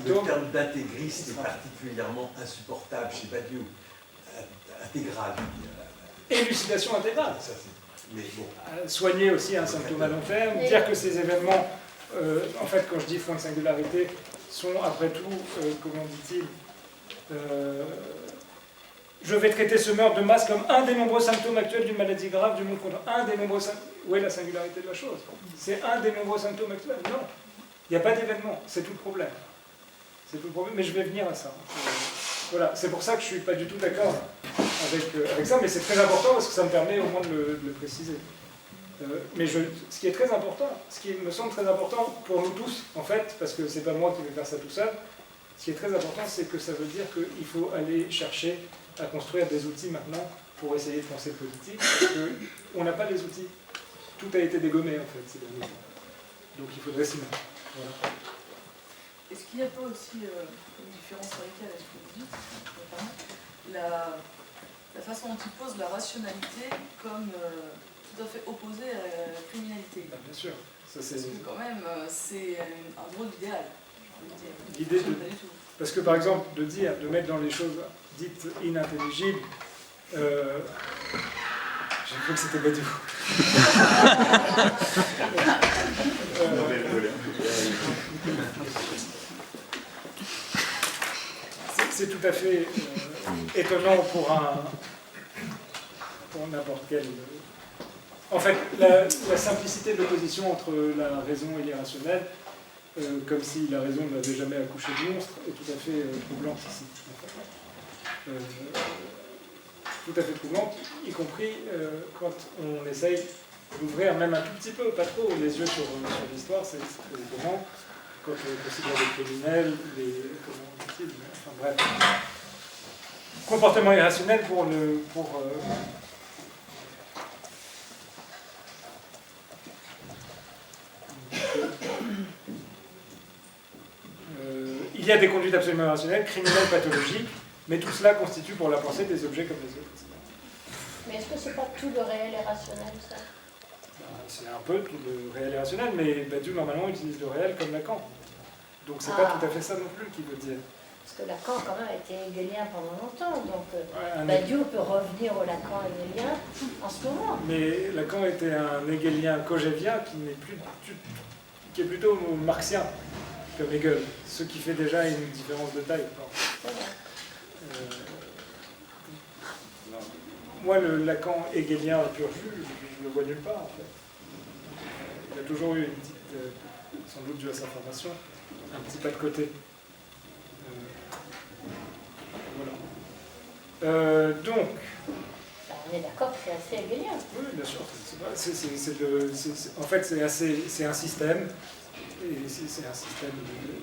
Le terme d'intégriste est particulièrement insupportable chez Badiou. Intégral. Élucidation intégrale. Ça, mais bon. Soigner aussi un symptôme à long terme, dire que ces événements, en fait, quand je dis point de singularité, sont après tout, comment dit-il, je vais traiter ce meurtre de masse comme un des nombreux symptômes actuels d'une maladie grave du monde contemporain. Un des nombreux symptômes. Où est la singularité de la chose? C'est un des nombreux symptômes actuels. Non. Il n'y a pas d'événement. C'est tout le problème. C'est tout le problème. Mais je vais venir à ça. Voilà. C'est pour ça que je ne suis pas du tout d'accord avec ça, mais c'est très important parce que ça me permet au moins de le préciser. Mais ce qui est très important, ce qui me semble très important pour nous tous, en fait, parce que c'est pas moi qui vais faire ça tout seul, ce qui est très important, c'est que ça veut dire qu'il faut aller chercher à construire des outils maintenant pour essayer de penser politique, parce qu'on n'a pas les outils. Tout a été dégommé, en fait, ces derniers temps. Donc il faudrait s'y mettre. Voilà. Est-ce qu'il n'y a pas aussi une différence radicale avec ce que vous dites, notamment la façon dont il pose la rationalité comme tout à fait opposée à la criminalité? Bien sûr. Ça, parce que quand même, c'est un drôle d'idéal. L'idée de... Parce que par exemple, de mettre dans les choses dites inintelligibles, j'ai cru que c'était Badiou. C'est tout à fait étonnant pour n'importe quel... En fait, la simplicité de l'opposition entre la raison et l'irrationnel, comme si la raison n'avait jamais accouché de monstre, est tout à fait troublante ici. Tout à fait troublante, y compris quand on essaye d'ouvrir même un tout petit peu, pas trop, les yeux sur l'histoire, c'est très étonnant. Quand on considère les criminels, enfin bref, comportement irrationnel il y a des conduites absolument irrationnelles, criminelles, pathologiques, mais tout cela constitue pour la pensée des objets comme les autres. Mais est-ce que c'est pas tout le réel est rationnel, ça? C'est un peu tout le réel est rationnel, mais Badiou normalement utilise le réel comme Lacan. Donc c'est pas tout à fait ça non plus qu'il veut dire. Parce que Lacan quand même a été hegelien pendant longtemps, donc Badiou peut revenir au Lacan hegelien en ce moment. Mais Lacan était un hegelien cogévien qui est plutôt marxien comme Hegel, ce qui fait déjà une différence de taille. Moi, le Lacan hegelien pur jus, je ne le vois nulle part en fait. Il a toujours eu une petite, sans doute dû à sa formation, un petit pas de côté. Voilà. Donc. On est d'accord que c'est assez hegelien. Oui, bien sûr. En fait, c'est un système. Et c'est un système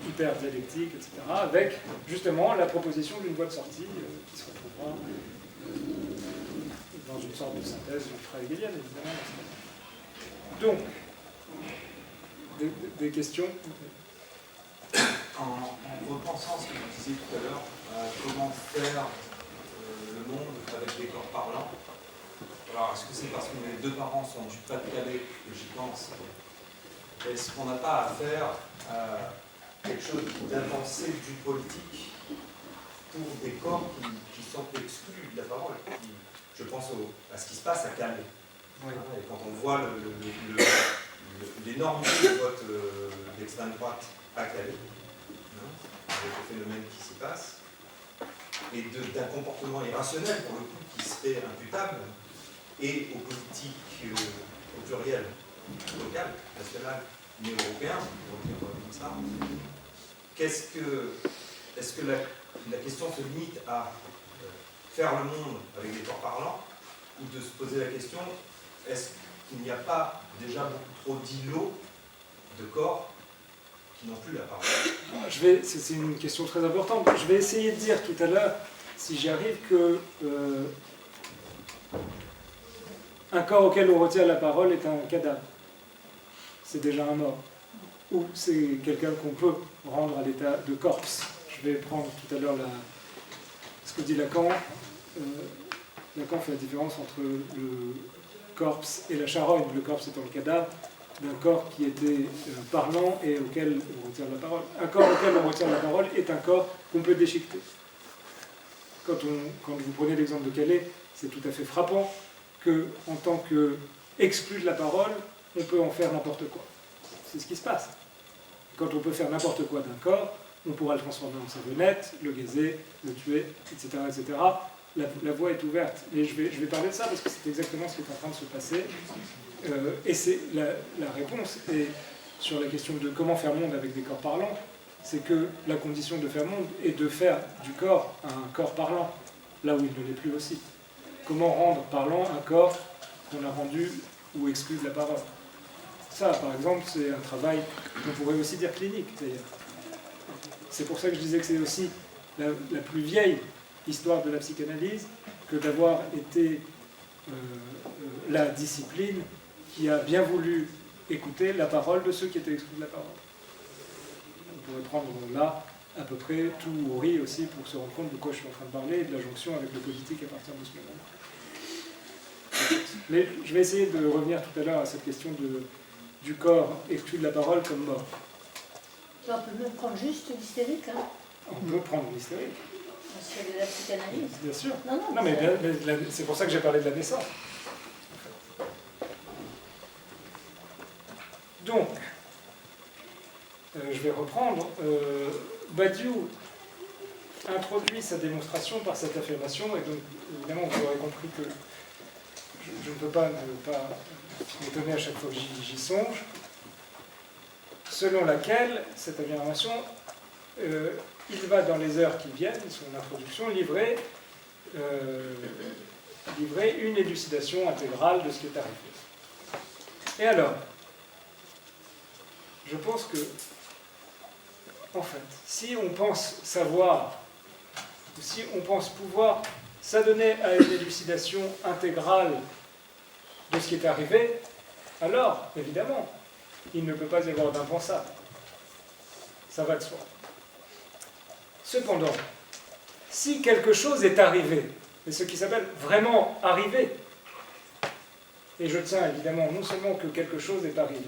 hyper dialectique, etc., avec justement la proposition d'une voie de sortie qui se retrouvera dans une sorte de synthèse ultra-hegelienne, évidemment. Donc, des questions? En repensant ce que vous disiez tout à l'heure, comment faire le monde avec des corps parlants, alors est-ce que c'est parce que mes deux parents sont du Pas-de-Calais que j'y pense? Est-ce qu'on n'a pas à faire quelque chose d'avancé du politique pour des corps qui sont exclus de la parole? Je pense à ce qui se passe à Calais. Oui. Et quand on voit l'énormité de vote d'extrême droite à Calais, avec le phénomène qui s'y passe, et d'un comportement irrationnel, pour le coup, qui serait imputable, et aux politiques au pluriel, local, national, mais européen, pour le dire comme ça. Est-ce que la question se limite à faire le monde avec des corps parlants, ou de se poser la question, est-ce qu'il n'y a pas déjà beaucoup trop d'îlots de corps qui n'ont plus la parole? C'est une question très importante. Je vais essayer de dire tout à l'heure, si j'y arrive, que un corps auquel on retire la parole est un cadavre. C'est déjà un mort. Ou c'est quelqu'un qu'on peut rendre à l'état de corpse. Je vais prendre tout à l'heure ce que dit Lacan. Lacan fait la différence entre le corpse et la charogne. Le corpse étant le cadavre, d'un corps qui était parlant et auquel on retire la parole. Un corps auquel on retire la parole est un corps qu'on peut déchiqueter. Quand vous prenez l'exemple de Calais, c'est tout à fait frappant qu'en tant qu'exclu de la parole, on peut en faire n'importe quoi. C'est ce qui se passe. Quand on peut faire n'importe quoi d'un corps, on pourra le transformer en savonnette, le gazer, le tuer, etc. etc. La voie est ouverte. Et je vais parler de ça parce que c'est exactement ce qui est en train de se passer. Et c'est la réponse est sur la question de comment faire monde avec des corps parlants, c'est que la condition de faire monde est de faire du corps un corps parlant, là où il ne l'est plus aussi. Comment rendre parlant un corps qu'on a rendu ou exclu de la parole. Ça, par exemple, c'est un travail qu'on pourrait aussi dire clinique, d'ailleurs. C'est pour ça que je disais que c'est aussi la plus vieille histoire de la psychanalyse que d'avoir été la discipline qui a bien voulu écouter la parole de ceux qui étaient exclus de la parole. On pourrait prendre là à peu près tout ou riz aussi pour se rendre compte de quoi je suis en train de parler et de la jonction avec le politique à partir de ce moment-là. Mais je vais essayer de revenir tout à l'heure à cette question du corps exclu de la parole comme mort. On peut même prendre juste l'hystérique. Hein. On peut prendre l'hystérique. C'est de la psychanalyse. Bien sûr. Non, mais c'est pour ça que j'ai parlé de la naissance. Donc, je vais reprendre. Badiou introduit sa démonstration par cette affirmation, et donc, évidemment, vous aurez compris que je ne peux pas ne pas m'étonner à chaque fois que j'y songe, selon laquelle, cette affirmation, il va dans les heures qui viennent, son introduction, livrer une élucidation intégrale de ce qui est arrivé. Et alors, je pense que, en fait, si on pense savoir, ou si on pense pouvoir s'adonner à une élucidation intégrale de ce qui est arrivé, alors, évidemment, il ne peut pas y avoir d'impensable. Ça va de soi. Cependant, si quelque chose est arrivé, et ce qui s'appelle vraiment arrivé, et je tiens évidemment non seulement que quelque chose est arrivé,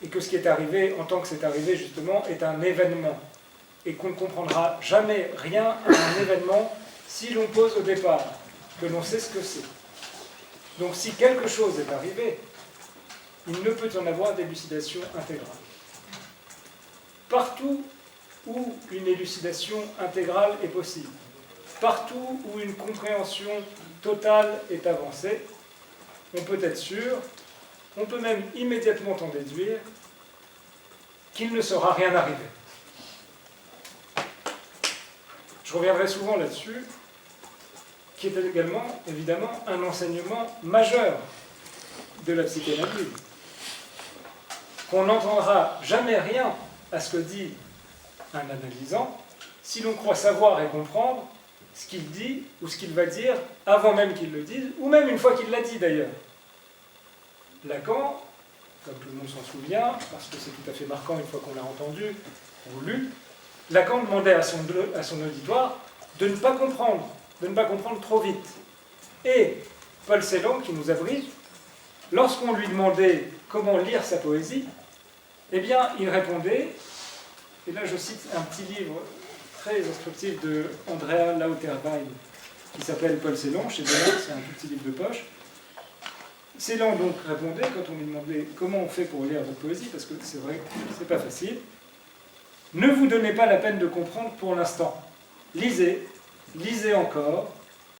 et que ce qui est arrivé, en tant que c'est arrivé justement, est un événement, et qu'on ne comprendra jamais rien à un événement si l'on pose au départ que l'on sait ce que c'est. Donc si quelque chose est arrivé, il ne peut y en avoir d'élucidation intégrale. Partout où une élucidation intégrale est possible, partout où une compréhension totale est avancée, on peut être sûr, on peut même immédiatement en déduire, qu'il ne sera rien arrivé. Je reviendrai souvent là-dessus, qui est également, évidemment, un enseignement majeur de la psychanalyse. Qu'on n'entendra jamais rien à ce que dit un analysant si l'on croit savoir et comprendre ce qu'il dit ou ce qu'il va dire avant même qu'il le dise, ou même une fois qu'il l'a dit d'ailleurs. Lacan, comme tout le monde s'en souvient, parce que c'est tout à fait marquant une fois qu'on l'a entendu ou lu, Lacan demandait à son auditoire de ne pas comprendre trop vite. Et Paul Celan, qui nous abrite, lorsqu'on lui demandait comment lire sa poésie, eh bien, il répondait, et là je cite un petit livre très instructif de Andrea Lauterwein, qui s'appelle Paul Celan, chez Deleuze, c'est un tout petit livre de poche. Celan donc répondait, quand on lui demandait comment on fait pour lire votre poésie, parce que c'est vrai que c'est pas facile, ne vous donnez pas la peine de comprendre pour l'instant. Lisez, lisez encore,